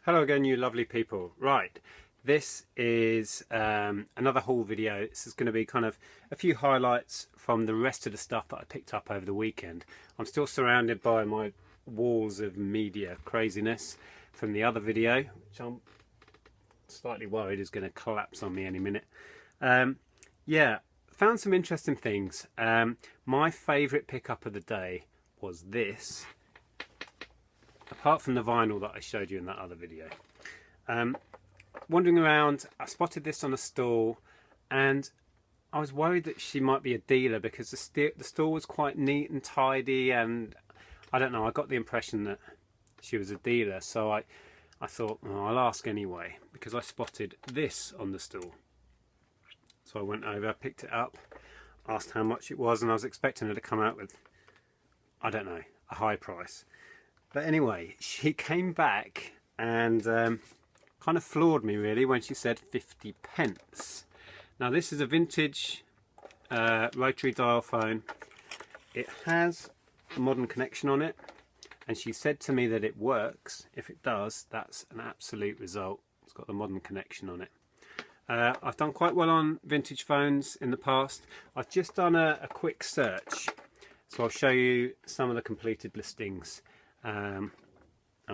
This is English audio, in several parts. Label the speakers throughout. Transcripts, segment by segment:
Speaker 1: Hello again, you lovely people. Right, this is another haul video. This is going to be kind of a few highlights from the rest of the stuff that I picked up over the weekend. I'm still surrounded by my walls of media craziness from the other video, which I'm slightly worried is going to collapse on me any minute. Yeah, found some interesting things. My favourite pickup of the day was this. Apart from the vinyl that I showed you in that other video. Wandering around, I spotted this on a stall and I was worried that she might be a dealer because the stall was quite neat and tidy, and I don't know, I got the impression that she was a dealer, so I thought, oh, I'll ask anyway because I spotted this on the stall. So I went over, picked it up, asked how much it was, and I was expecting her to come out with, I don't know, a high price. But anyway, she came back and kind of floored me really when she said 50p. Now this is a vintage rotary dial phone. It has a modern connection on it, and she said to me that it works. If it does, that's an absolute result. It's got the modern connection on it. I've done quite well on vintage phones in the past. I've just done a quick search, so I'll show you some of the completed listings. And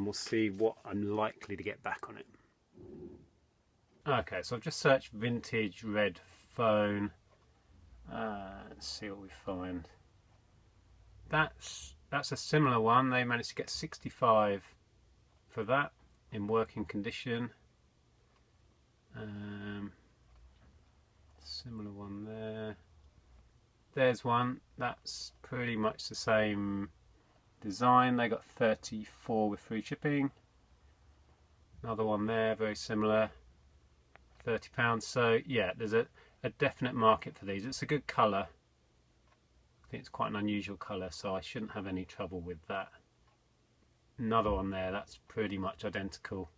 Speaker 1: we'll see what I'm likely to get back on it. Okay, so I've just searched vintage red phone. Let's see what we find. That's a similar one. They managed to get 65 for that in working condition. Similar one there. There's one that's pretty much the same design. They got 34 with free shipping. Another one there, very similar, £30. So yeah, there's a definite market for these. It's a good colour. I think it's quite an unusual colour, so I shouldn't have any trouble with that. Another one there, that's pretty much identical.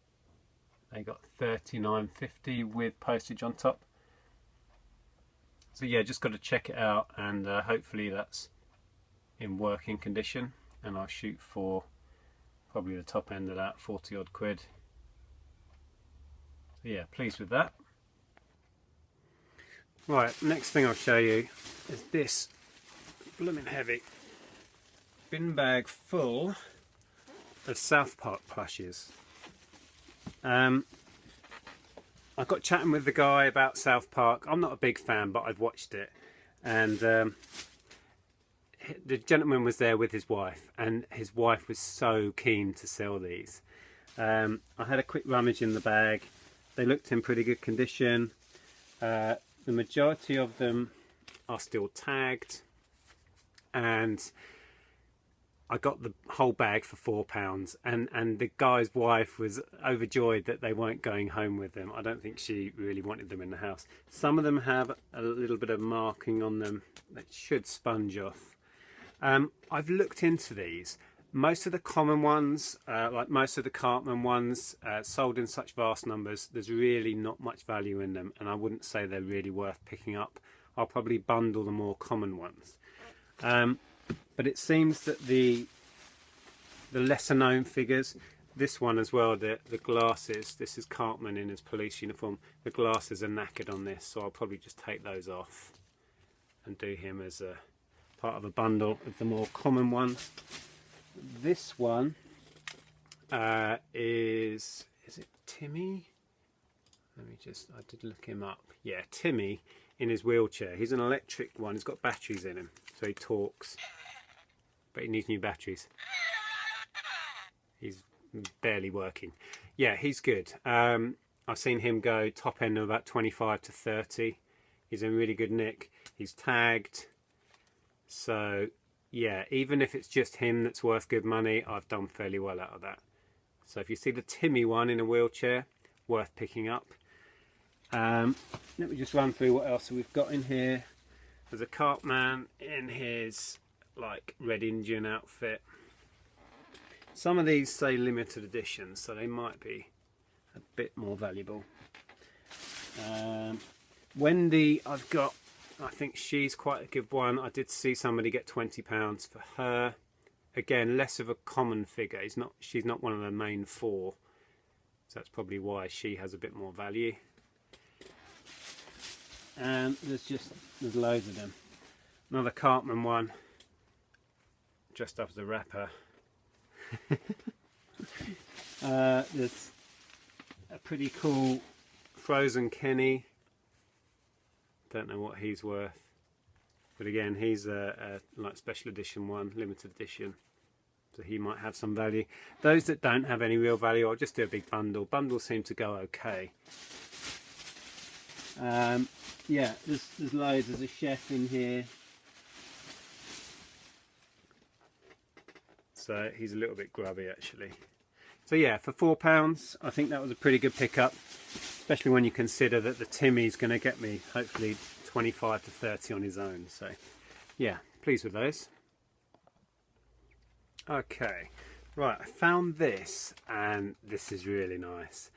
Speaker 1: They got £39.50 with postage on top. So yeah, just got to check it out, and hopefully that's in working condition. And I'll shoot for probably the top end of that, 40 odd quid. So yeah, pleased with that. Right, next thing I'll show you is this blooming heavy bin bag full of South Park plushes. I got chatting with the guy about South Park. I'm not a big fan, but I've watched it, and the gentleman was there with his wife, and his wife was so keen to sell these. I had a quick rummage in the bag. They looked in pretty good condition. The majority of them are still tagged, and I got the whole bag for £4, and the guy's wife was overjoyed that they weren't going home with them. I don't think she really wanted them in the house. Some of them have a little bit of marking on them that should sponge off. I've looked into these. Most of the common ones, like most of the Cartman ones, sold in such vast numbers, there's really not much value in them, and I wouldn't say they're really worth picking up. I'll probably bundle the more common ones. But it seems that the lesser known figures, this one as well, the glasses, this is Cartman in his police uniform, the glasses are knackered on this, so I'll probably just take those off and do him as a part of a bundle of the more common ones. This one is it Timmy? Let me just, I did look him up. Yeah, Timmy in his wheelchair. He's an electric one, he's got batteries in him, so he talks, but he needs new batteries. He's barely working. Yeah, he's good. I've seen him go top end of about 25 to 30. He's in really good nick. He's tagged. So yeah, even if it's just him that's worth good money, I've done fairly well out of that. So if you see the Timmy one in a wheelchair, worth picking up. Let me just run through what else we've got in here. There's a Cartman in his like Red Indian outfit. Some of these say limited edition, so they might be a bit more valuable. Wendy, I've got, I think she's quite a good one. I did see somebody get £20 for her. Again, less of a common figure. She's not one of the main four. so that's probably why she has a bit more value. And there's loads of them. Another Cartman one, dressed up as a rapper. There's a pretty cool Frozen Kenny. Don't know what he's worth, but again, he's a like special edition one, limited edition, so he might have some value. Those that don't have any real value, I'll just do a big bundle. Bundles seem to go okay. Yeah, there's loads. There's a chef in here, so he's a little bit grubby actually. So yeah, for £4 I think that was a pretty good pickup, especially when you consider that the Timmy's going to get me hopefully 25 to 30 on his own. So yeah, pleased with those. Okay, right, I found this, and this is really nice.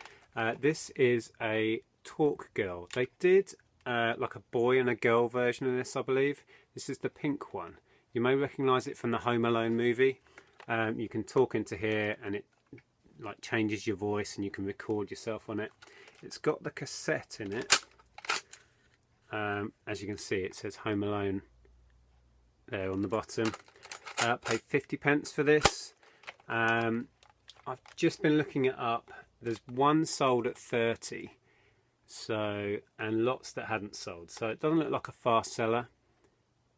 Speaker 1: This is a talkgirl. They did like a boy and a girl version of this, I believe. This is the pink one. You may recognise it from the Home Alone movie. You can talk into here and it like changes your voice and you can record yourself on it. It's got the cassette in it. As you can see, it says Home Alone there on the bottom. Paid 50p for this. I've just been looking it up. There's one sold at 30, so, and lots that hadn't sold, so it doesn't look like a fast seller,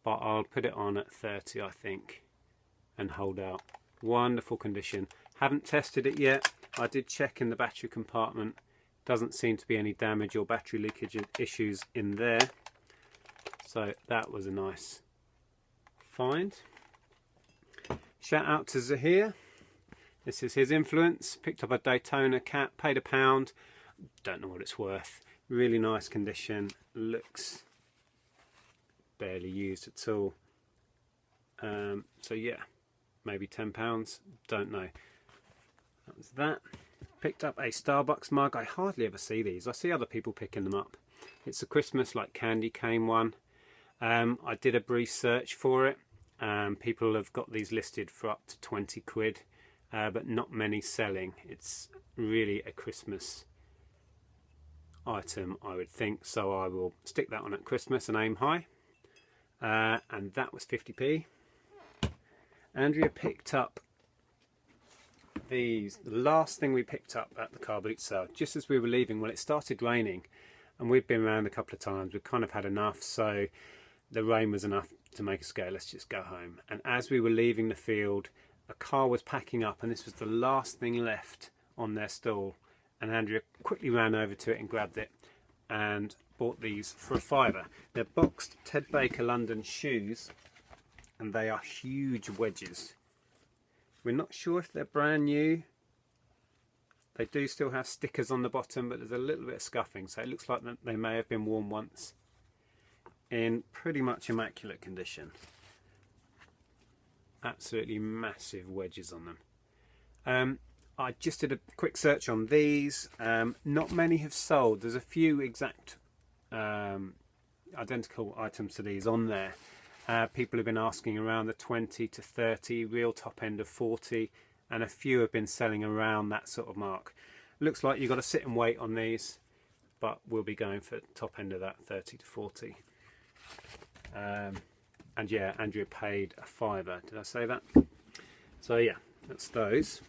Speaker 1: but I'll put it on at 30 I think and hold out. Wonderful condition. Haven't tested it yet. I did check in the battery compartment. Doesn't seem to be any damage or battery leakage issues in there, so that was a nice find. Shout out to Zahir. This is his influence. Picked up a Daytona cat, paid £1. Don't know what it's worth. Really nice condition. Looks barely used at all. So yeah, maybe £10. Don't know. That was that. Picked up a Starbucks mug. I hardly ever see these. I see other people picking them up. It's a Christmas like candy cane one. I did a brief search for it. People have got these listed for up to 20 quid. But not many selling. It's really a Christmas item, I would think, so I will stick that on at Christmas and aim high. And that was 50p. Andrea picked up these, the last thing we picked up at the car boot sale, just as we were leaving. Well, it started raining and we'd been around a couple of times. We'd kind of had enough, so the rain was enough to make us go, let's just go home. And as we were leaving the field, a car was packing up and this was the last thing left on their stall, and Andrea quickly ran over to it and grabbed it and bought these for £5. They're boxed Ted Baker London shoes and they are huge wedges. We're not sure if they're brand new. They do still have stickers on the bottom, but there's a little bit of scuffing, so it looks like they may have been worn once. In pretty much immaculate condition. Absolutely massive wedges on them. I just did a quick search on these. Not many have sold. There's a few exact identical items to these on there. People have been asking around the 20 to 30, real top end of 40, and a few have been selling around that sort of mark. Looks like you've got to sit and wait on these, but we'll be going for top end of that 30 to 40. And yeah, Andrea paid £5. Did I say that? So yeah, that's those.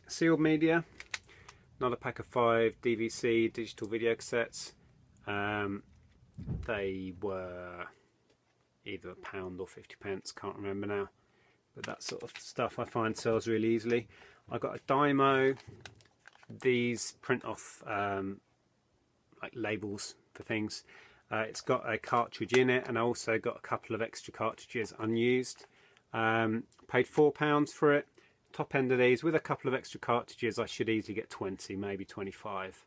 Speaker 1: Sealed media, another pack of 5 DVC digital video cassettes. They were either £1 or 50p, can't remember now. But that sort of stuff I find sells really easily. I got a Dymo. These print off like labels for things. It's got a cartridge in it, and I also got a couple of extra cartridges unused. Paid £4 for it. Top end of these with a couple of extra cartridges, I should easily get 20, maybe 25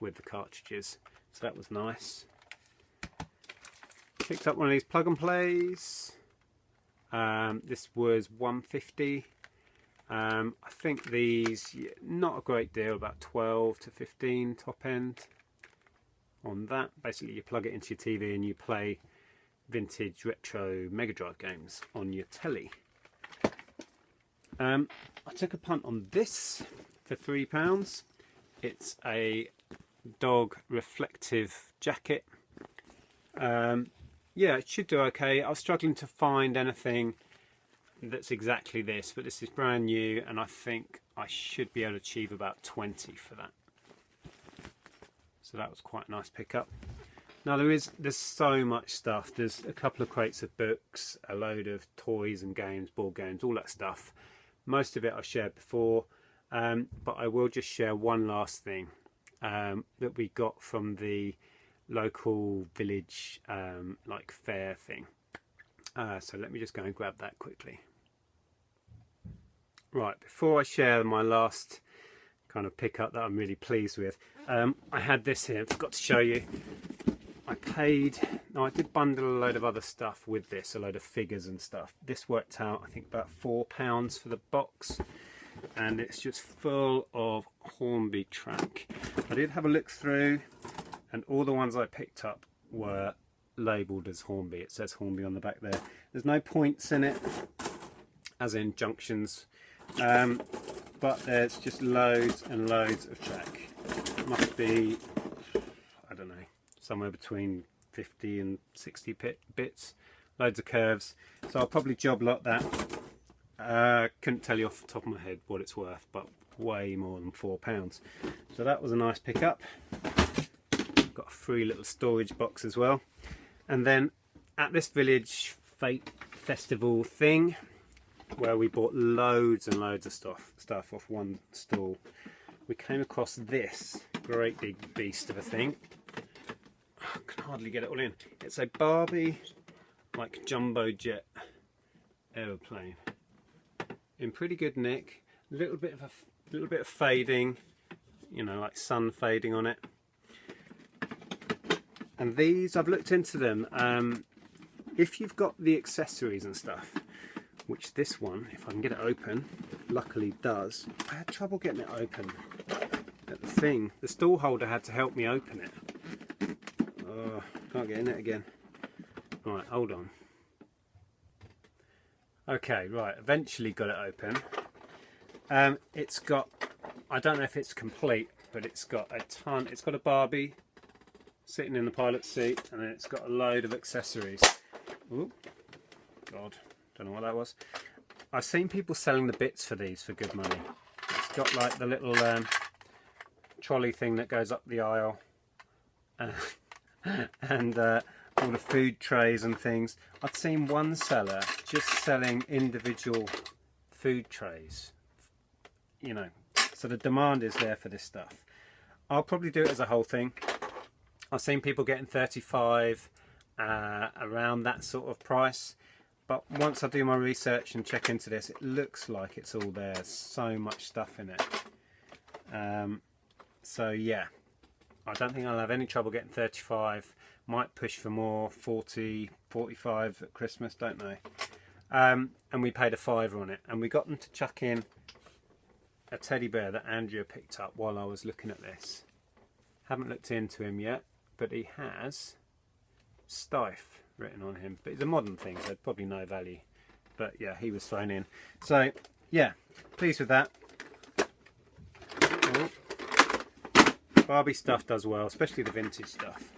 Speaker 1: with the cartridges. So that was nice. Picked up one of these plug and plays. This was £1.50. I think these, not a great deal, about 12 to 15 top end on that. Basically you plug it into your TV and you play vintage retro Mega Drive games on your telly. I took a punt on this for £3. It's a dog reflective jacket. Yeah, it should do okay. I was struggling to find anything that's exactly this, but this is brand new, and I think I should be able to achieve about 20 for that. So that was quite a nice pickup. Now there's so much stuff. There's a couple of crates of books, a load of toys and games, board games, all that stuff. Most of it I've shared before, but I will just share one last thing that we got from the local village like fair thing. So let me just go and grab that quickly. Right, before I share my last kind of pickup that I'm really pleased with, I had this here. I forgot to show you. I did bundle a load of other stuff with this, a load of figures and stuff. This worked out, I think, about £4 for the box, and it's just full of Hornby track. I did have a look through, and all the ones I picked up were labelled as Hornby. It says Hornby on the back there. There's no points in it, as in junctions, but there's just loads and loads of track. It must be, I don't know, somewhere between 50 and 60 bits, loads of curves. So I'll probably job lot that. Couldn't tell you off the top of my head what it's worth, but way more than £4. So that was a nice pickup. Got a free little storage box as well. And then at this village fate festival thing, where we bought loads and loads of stuff off one stall, we came across this great big beast of a thing. I can hardly get it all in. It's a Barbie like jumbo jet aeroplane in pretty good nick. A little bit of fading, you know, like sun fading on it. And these, I've looked into them. If you've got the accessories and stuff, which this one, if I can get it open, luckily does. I had trouble getting it open. At the thing, the stall holder had to help me open it. Oh, can't get in it again. Right, hold on. Okay, right, eventually got it open. It's got, I don't know if it's complete, but it's got a ton. It's got a Barbie sitting in the pilot seat, and then it's got a load of accessories. Ooh, God, don't know what that was. I've seen people selling the bits for these for good money. It's got like the little trolley thing that goes up the aisle. And all the food trays and things. I've seen one seller just selling individual food trays, you know, so the demand is there for this stuff. I'll probably do it as a whole thing. I've seen people getting 35 around that sort of price, but once I do my research and check into this, it looks like it's all there. There's so much stuff in it. So yeah, I don't think I'll have any trouble getting 35. Might push for more, 40, 45 at Christmas, don't know. And we paid a £5 on it, and we got them to chuck in a teddy bear that Andrea picked up while I was looking at this. Haven't looked into him yet, but he has Stife written on him. But it's a modern thing, so probably no value. But yeah, he was thrown in. So yeah, pleased with that. Oh. Barbie stuff does well, especially the vintage stuff.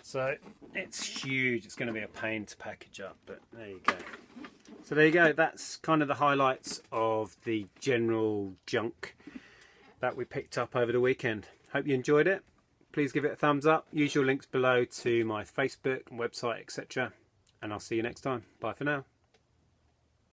Speaker 1: So it's huge. It's going to be a pain to package up, but there you go. So there you go. That's kind of the highlights of the general junk that we picked up over the weekend. Hope you enjoyed it. Please give it a thumbs up. Usual links below to my Facebook and website, etc. And I'll see you next time. Bye for now.